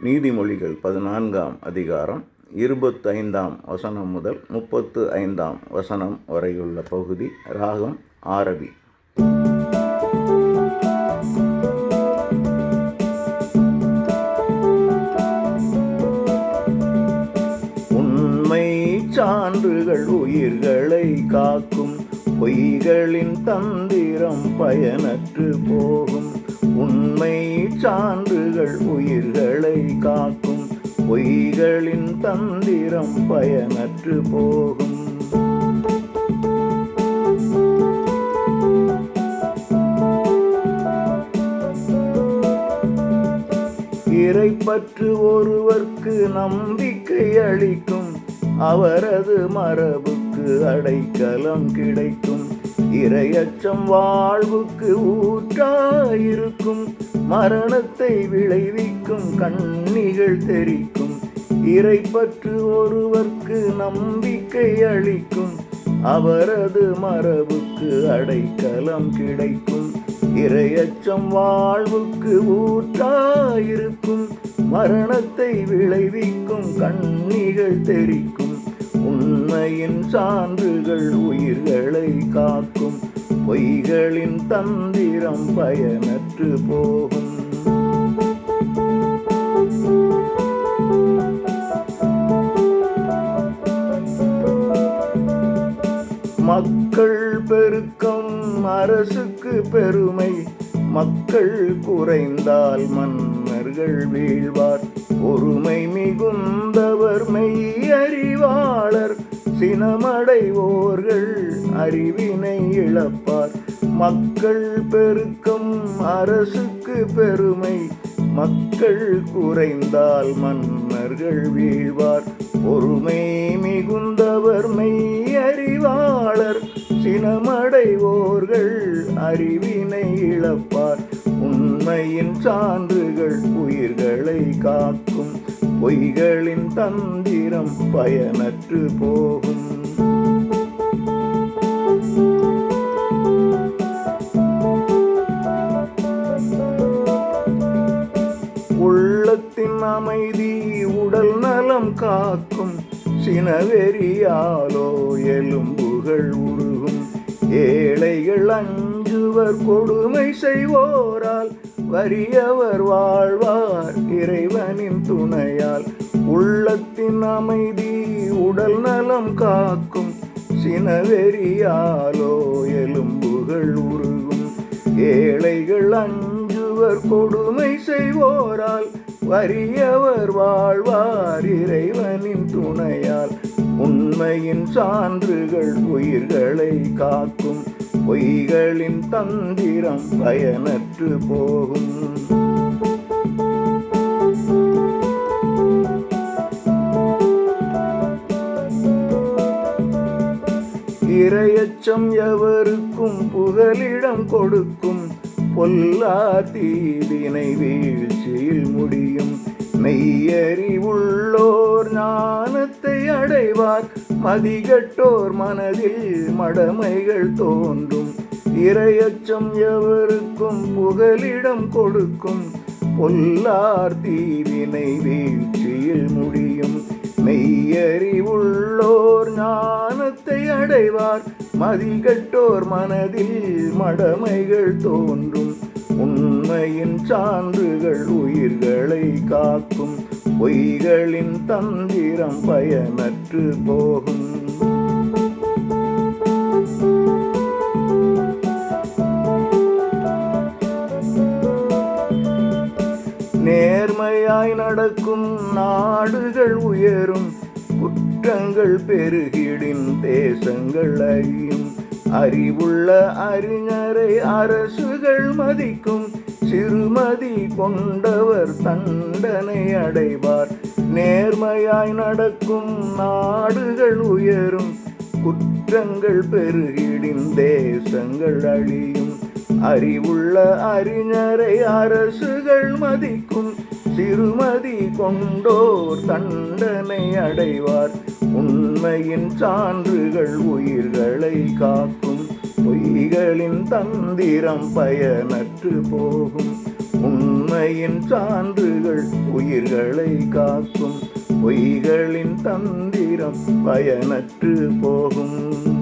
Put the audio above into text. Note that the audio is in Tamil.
நீதிமொழிகள் 14ஆம் அதிகாரம் 25ஆம் வசனம் முதல் 35ஆம் வசனம் வரையுள்ள பகுதி. ராகம் ஆரபி. உண்மை சான்றுகள் உயிர்களை காக்கும், பொய்களின் தந்திரம் பயனற்று போகும். உண்மை சான்றுகள் உயிர்களை காக்கும், பொய்களின் தந்திரம் பயனற்று போகும். இறைப்பற்று ஒருவர்க்கு நம்பிக்கை அளிக்கும், அவரது மரபுக்கு அடைக்கலம் கிடைக்கும். இறையச்சம் வாழ்வுக்கு ஊற்றாயிருக்கும், மரணத்தை விளைவிக்கும் கண்ணிகள் தெரிக்கும். இறைப்பற்று ஒருவர்க்கு நம்பிக்கை அளிக்கும், அவரது மரபுக்கு அடைக்கலம் கிடைக்கும். இறையச்சம் வாழ்வுக்கு ஊற்றாயிருக்கும், மரணத்தை விளைவிக்கும் கண்ணிகள் தெரிக்கும். உண்மையின் சான்றுகள் உயிர்களை காக்கும், பொய்களின் தந்திரம் பயனற்று போகும். மக்கள் பெருக்கம் அரசுக்கு பெருமை, மக்கள் குறைந்தால் மன்னர்கள் வீழ்வார். பொறுமை மிகுந்தவர் மெய்யறிவாளர், சினமடைவோர்கள் அறிவினை இழப்பார். மக்கள் பெருக்கம் அரசுக்கு பெருமை, மக்கள் குறைந்தால் மன்னர்கள் வீழ்வார். பொறுமை மிகுந்தவர் மெய்யறிவாளர், சினமடைவோர்கள் அறிவினை இழப்பார். உண்மையின் சான்றுகள் உயிர்களை காக்கும், பொய்களின் தந்திரம் பயனற்று போகும். உள்ளத்தின் அமைதி உடல் நலம் காக்கும், சினவெறியாலோ எலும்புகள் உருகும். ஏழைகள் அஞ்சுவர் கொடுமை செய்வோரால், வறியவர் வாழ்வார் இறைவனின் துணையால். உள்ளத்தின் அமைதி உடல் நலம் காக்கும், சினவெறியாலோ எலும்புகள் உருகும். ஏழைகள் அஞ்சுவர் கொடுமை செய்வோரால், வறியவர் வாழ்வார் இறைவனின் துணையால். உண்மையின் சான்றுகள் உயிர்களை காக்கும், பொய்களின் தந்திரம் பயனற்று போகும். இறையச்சம் எவருக்கும் புகலிடம் கொடுக்கும், பொல்லா தீவினை வீழ்ச்சியில் முடியும். மெய்யறிவுள்ளோர் ஞானத்தை அடைவார், மதிகட்டோர் மனதில் மடமைகள் தோன்றும். இறையச்சம் எவருக்கும் புகலிடம் கொடுக்கும், பொல்லார் தீவினை வீழ்ச்சியில் முடியும். மெய்யறிவுள்ளோர் ஞானத்தை அடைவார், மதிகட்டோர் மனதில் மடமைகள் தோன்றும். உண்மையின் சான்றுகள் உயிர்களை காக்கும், பொய்களின் தந்திரம் பயனற்று போகும். நேர்மையாய் நடக்கும் நாடுகள் உயரும், குற்றங்கள் பெருகிடின் தேசங்கள் அழியும். அறிவுள்ள அறிஞரை அரசுகள் மதிக்கும், சிறுமதி கொண்டவர் தண்டனை அடைவார். நேர்மையாய் நடக்கும் நாடுகள் உயரும், குற்றங்கள் பெருகிடின் தேசங்கள் அழியும். அறிவுள்ள அறிஞரை அரசுகள் மதிக்கும், சிறுமதி கொண்டோர் தண்டனை அடைவார். உண்மையின் சான்றுகள் உயிர்களை காக்கும், பொய்களின் தந்திரம் பயனற்று போகும். உண்மை உண்மையின் சான்றுகள் உயிர்களை காக்கும். பொய்களின் தந்திரம் பயனற்று போகும்.